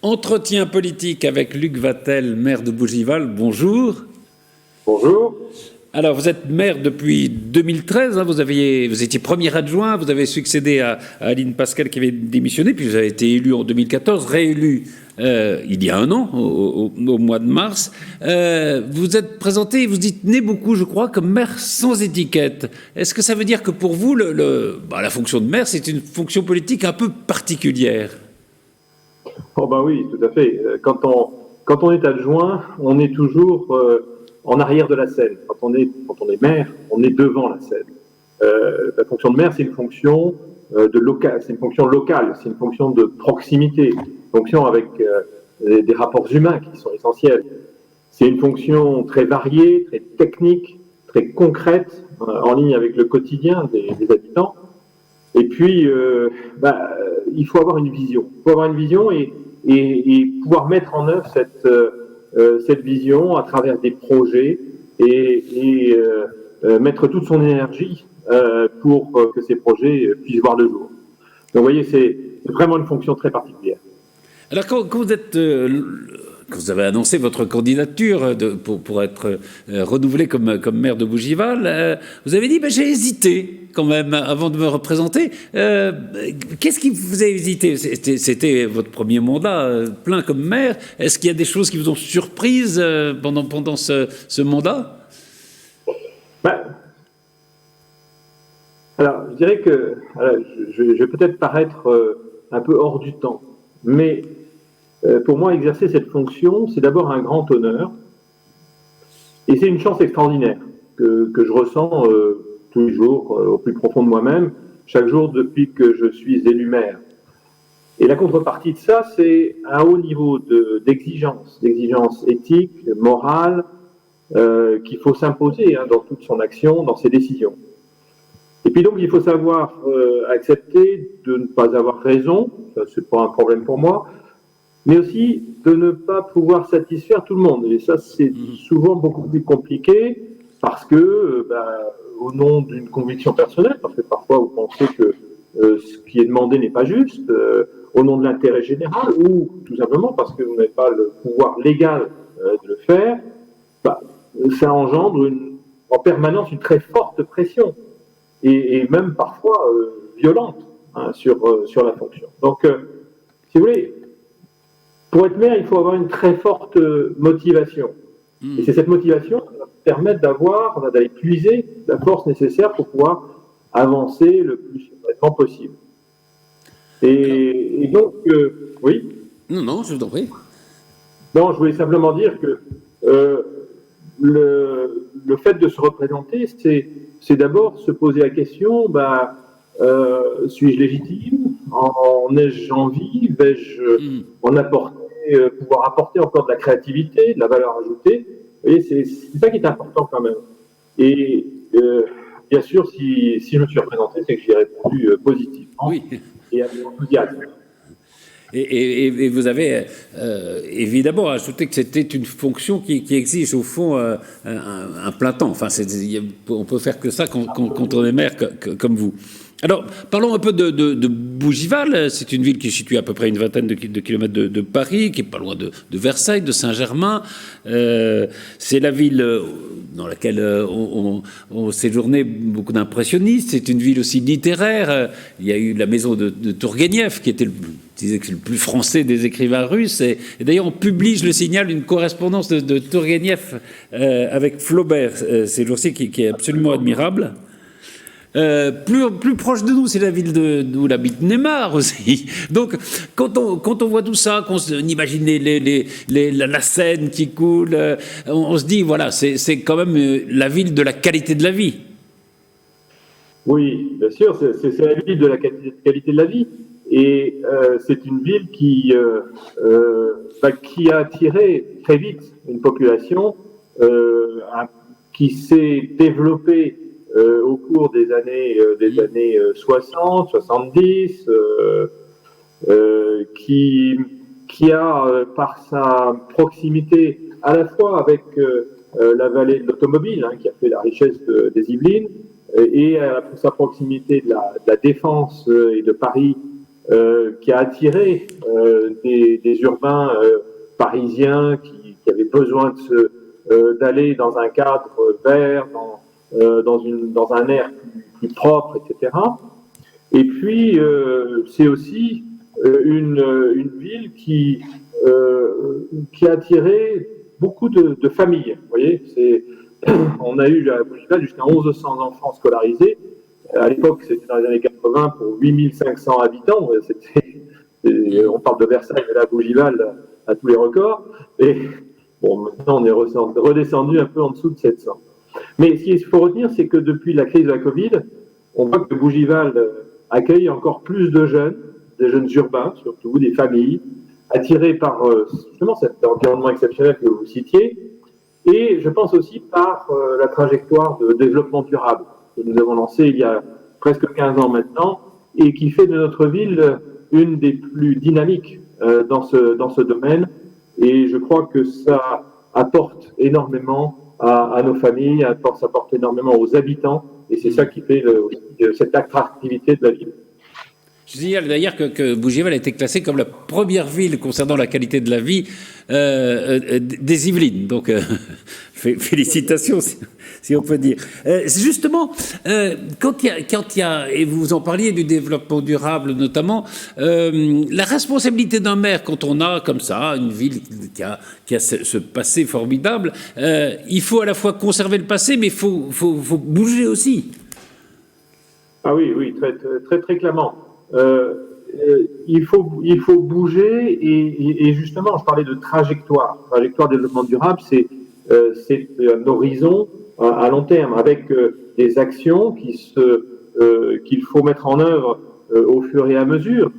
Entretien politique avec Luc Vatel, maire de Bougival. Bonjour. Bonjour. Alors, vous êtes maire depuis 2013, hein, vous étiez premier adjoint, vous avez succédé à Aline Pascal qui avait démissionné, puis vous avez été élu en 2014, réélu il y a un an, au mois de mars. Vous êtes présenté, vous dites né beaucoup, je crois, comme maire sans étiquette. Est-ce que ça veut dire que pour vous, la fonction de maire, c'est une fonction politique un peu particulière ? Oh ben oui, tout à fait. Quand on est adjoint, on est toujours en arrière de la scène. Quand on est maire, on est devant la scène. La fonction de maire, c'est une fonction c'est une fonction locale, c'est une fonction de proximité, une fonction avec des rapports humains qui sont essentiels. C'est une fonction très variée, très technique, très concrète, en ligne avec le quotidien des habitants. Et puis, il faut avoir une vision. Il faut avoir une vision et pouvoir mettre en œuvre cette vision à travers des projets et mettre toute son énergie pour que ces projets puissent voir le jour. Donc, vous voyez, c'est vraiment une fonction très particulière. Alors, quand vous avez annoncé votre candidature pour être renouvelé comme maire de Bougival, vous avez dit j'ai hésité quand même avant de me représenter. Qu'est-ce qui vous a hésité ? C'était votre premier mandat plein comme maire. Est-ce qu'il y a des choses qui vous ont surprise pendant ce mandat ? Alors, je dirais que je vais peut-être paraître un peu hors du temps, mais pour moi, exercer cette fonction, c'est d'abord un grand honneur et c'est une chance extraordinaire que je ressens tous les jours au plus profond de moi-même, chaque jour depuis que je suis élu maire. Et la contrepartie de ça, c'est un haut niveau d'exigence éthique, morale, qu'il faut s'imposer dans toute son action, dans ses décisions. Et puis donc, il faut savoir accepter de ne pas avoir raison, ça c'est pas un problème pour moi, mais aussi de ne pas pouvoir satisfaire tout le monde. Et ça, c'est souvent beaucoup plus compliqué parce que, au nom d'une conviction personnelle, parce que parfois vous pensez que ce qui est demandé n'est pas juste, au nom de l'intérêt général, ou tout simplement parce que vous n'avez pas le pouvoir légal de le faire, ça engendre en permanence une très forte pression, et même parfois violente sur la fonction. Donc, si vous voulez, pour être maire, il faut avoir une très forte motivation. Et c'est cette motivation qui va permettre d'aller puiser la force nécessaire pour pouvoir avancer le plus rapidement possible. Et donc, oui. Non, je vous en prie. Non, je voulais simplement dire que le fait de se représenter, c'est d'abord se poser la question, suis-je légitime ? En ai-je envie ? Vais-je pouvoir apporter encore de la créativité, de la valeur ajoutée ? Vous voyez, c'est ça qui est important quand même. Et bien sûr, si je me suis représenté, c'est que j'y ai répondu positivement et avec enthousiasme. Et vous avez évidemment ajouté que c'était une fonction qui exige au fond un plein temps. Enfin, on peut faire que ça quand on est maire comme vous. Alors, parlons un peu de Bougival. C'est une ville qui est située à peu près une vingtaine de kilomètres de Paris, qui est pas loin de Versailles, de Saint-Germain. C'est la ville dans laquelle ont séjourné beaucoup d'impressionnistes. C'est une ville aussi littéraire. Il y a eu la maison de Tourguenieff, qui disait que c'est le plus français des écrivains russes. Et d'ailleurs, on publie, je le signale, une correspondance de Tourguenieff avec Flaubert ces jours-ci, qui est absolument admirable. Plus proche de nous, c'est la ville d'où habite Neymar aussi. Donc, quand on voit tout ça, qu'on imagine la Seine qui coule, on se dit, voilà, c'est quand même la ville de la qualité de la vie. Oui, bien sûr, c'est la ville de la qualité de la vie. Et c'est une ville qui a attiré très vite une population qui s'est développée au cours des années 60, 70, qui a, par sa proximité à la fois avec la vallée de l'automobile, qui a fait la richesse des Yvelines, et sa proximité de la Défense et de Paris, qui a attiré des urbains parisiens qui avaient besoin d'aller dans un cadre vert, dans un air plus propre, etc. Et puis, c'est aussi une ville qui a attiré beaucoup de familles. Vous voyez, on a eu à Bougival jusqu'à 1100 enfants scolarisés. À l'époque, c'était dans les années 80 pour 8500 habitants. On parle de Versailles, mais là, Bougival a tous les records. Et bon, maintenant, on est redescendu un peu en dessous de 700. Mais ce qu'il faut retenir, c'est que depuis la crise de la Covid, on voit que Bougival accueille encore plus de jeunes, des jeunes urbains surtout, des familles, attirés par justement cet environnement exceptionnel que vous citiez, et je pense aussi par la trajectoire de développement durable que nous avons lancée il y a presque 15 ans maintenant, et qui fait de notre ville une des plus dynamiques dans ce domaine, et je crois que ça apporte énormément à nos familles, ça apporte énormément aux habitants, et c'est ça qui fait cette attractivité de la ville. Je signale d'ailleurs que Bougival a été classée comme la première ville concernant la qualité de la vie des Yvelines. Donc, félicitations, si on peut dire. Justement, quand il y a, et vous en parliez du développement durable notamment, la responsabilité d'un maire, quand on a comme ça une ville qui a ce passé formidable, il faut à la fois conserver le passé, mais il faut bouger aussi. Ah oui, très, très clairement. Il faut bouger et justement, je parlais de trajectoire développement durable, c'est un horizon à long terme avec des actions qu'il faut mettre en œuvre au fur et à mesure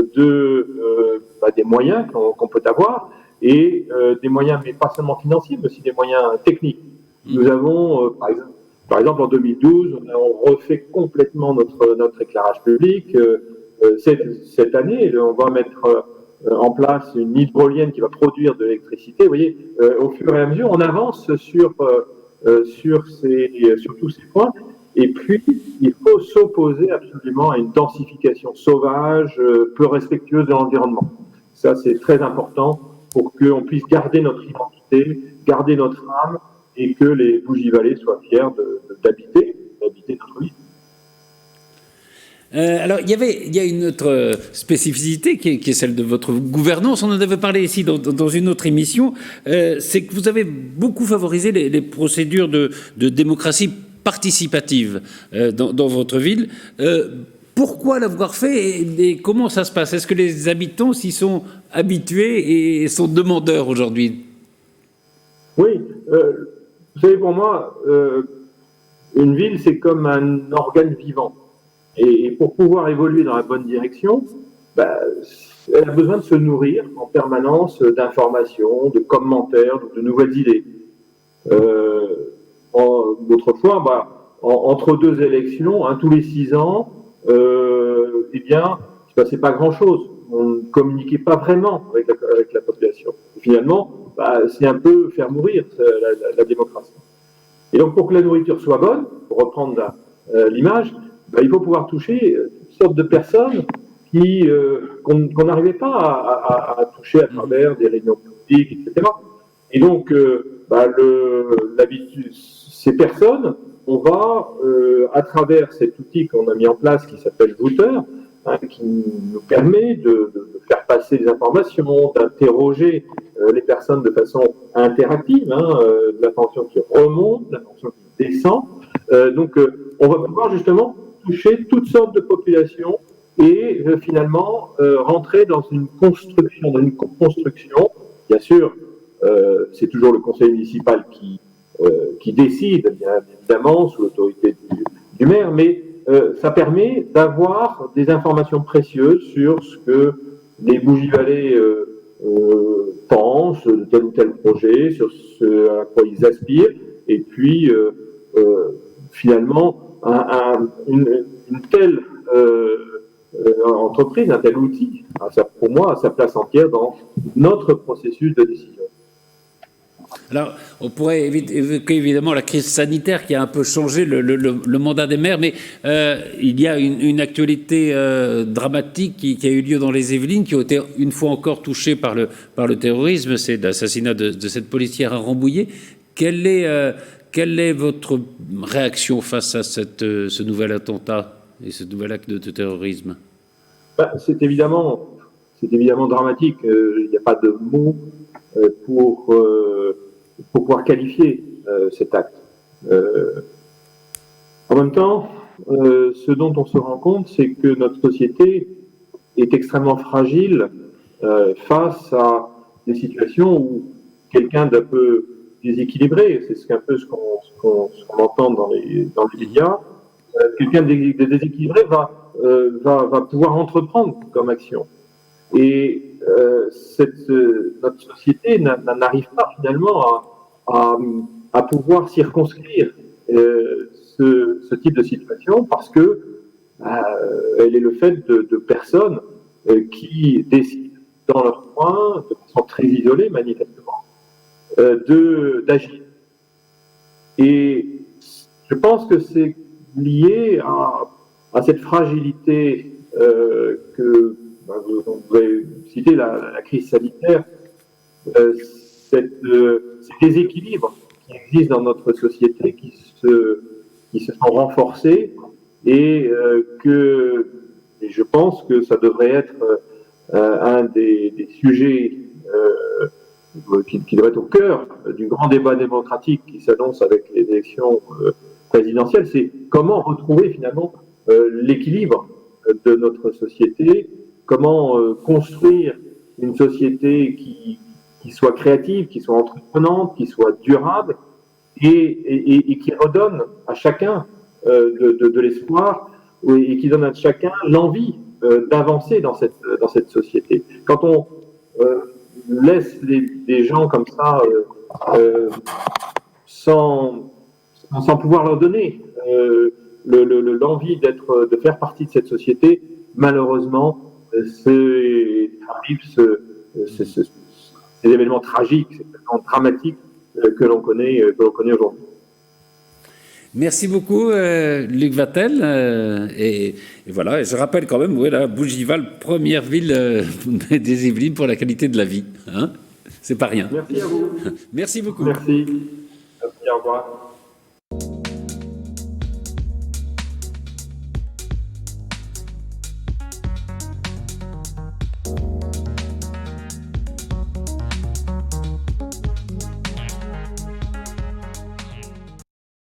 des moyens qu'on peut avoir et des moyens, mais pas seulement financiers, mais aussi des moyens techniques. Nous avons, par exemple, en 2012, on refait complètement notre éclairage public. Cette année, on va mettre en place une hydrolienne qui va produire de l'électricité. Vous voyez, au fur et à mesure, on avance sur tous ces points. Et puis, il faut s'opposer absolument à une densification sauvage, peu respectueuse de l'environnement. Ça, c'est très important pour qu'on puisse garder notre identité, garder notre âme, et que les Bougivalais soient fiers d'habiter notre ville. Alors, il y a une autre spécificité qui est celle de votre gouvernance. On en avait parlé ici dans une autre émission. C'est que vous avez beaucoup favorisé les procédures de démocratie participative dans votre ville. Pourquoi l'avoir fait et comment ça se passe? Est-ce que les habitants s'y sont habitués et sont demandeurs aujourd'hui? Oui. Vous savez, pour moi, une ville, c'est comme un organe vivant. Et pour pouvoir évoluer dans la bonne direction, elle a besoin de se nourrir en permanence d'informations, de commentaires, de nouvelles idées. Autrefois, entre deux élections, tous les 6 ans, il ne se passait pas grand-chose. On ne communiquait pas vraiment avec la population. Et finalement, c'est un peu faire mourir la démocratie. Et donc, pour que la nourriture soit bonne, pour reprendre l'image, il faut pouvoir toucher toutes sortes de personnes qu'on n'arrivait pas à toucher à travers des réunions publiques, etc. Et donc, ces personnes, on va, à travers cet outil qu'on a mis en place qui s'appelle Voter, qui nous permet de faire passer des informations, d'interroger les personnes de façon interactive, de l'information qui remonte, de l'information qui descend. Donc, on va pouvoir justement toucher toutes sortes de populations et finalement rentrer dans une construction, Bien sûr, c'est toujours le conseil municipal qui décide, bien évidemment, sous l'autorité du maire, mais ça permet d'avoir des informations précieuses sur ce que les Bougivalais pensent de tel ou tel projet, sur ce à quoi ils aspirent, et puis finalement une telle entreprise, un tel outil, pour moi, a sa place entière dans notre processus de décision. Alors, on pourrait évoquer évidemment la crise sanitaire qui a un peu changé le mandat des maires, mais il y a une actualité dramatique qui a eu lieu dans les Yvelines, qui ont été une fois encore touchées par le terrorisme, c'est l'assassinat de cette policière à Rambouillet. Quelle est votre réaction face à ce nouvel attentat et ce nouvel acte de terrorisme? C'est évidemment dramatique. Il n'y a pas de mots pour pouvoir qualifier cet acte. En même temps, ce dont on se rend compte, c'est que notre société est extrêmement fragile face à des situations où quelqu'un d'un peu déséquilibré, c'est un peu ce qu'on entend dans les médias, quelqu'un de déséquilibré va pouvoir entreprendre comme action. Et notre société n'arrive pas finalement à pouvoir circonscrire ce type de situation parce que elle est le fait de personnes qui décident dans leur coin, de façon très isolée manifestement, d'agir. Et je pense que c'est lié à cette fragilité que vous avez cité, la crise sanitaire, ces déséquilibres qui existent dans notre société, qui se sont renforcés et je pense que ça devrait être un des sujets qui devrait être au cœur du grand débat démocratique qui s'annonce avec les élections présidentielles, c'est comment retrouver finalement l'équilibre de notre société, comment construire une société qui soit créative, qui soit entreprenante, qui soit durable et qui redonne à chacun de l'espoir et qui donne à chacun l'envie d'avancer dans cette société. Quand on laisse des gens comme ça sans pouvoir leur donner l'envie de faire partie de cette société, malheureusement, ces événements tragiques, ces événements dramatiques que l'on connaît aujourd'hui. Merci beaucoup, Luc Vatel. Et voilà, je rappelle quand même, voilà, Bougival, première ville des Yvelines pour la qualité de la vie. Hein, c'est pas rien. Merci à vous. Merci beaucoup. Merci. Merci, au revoir.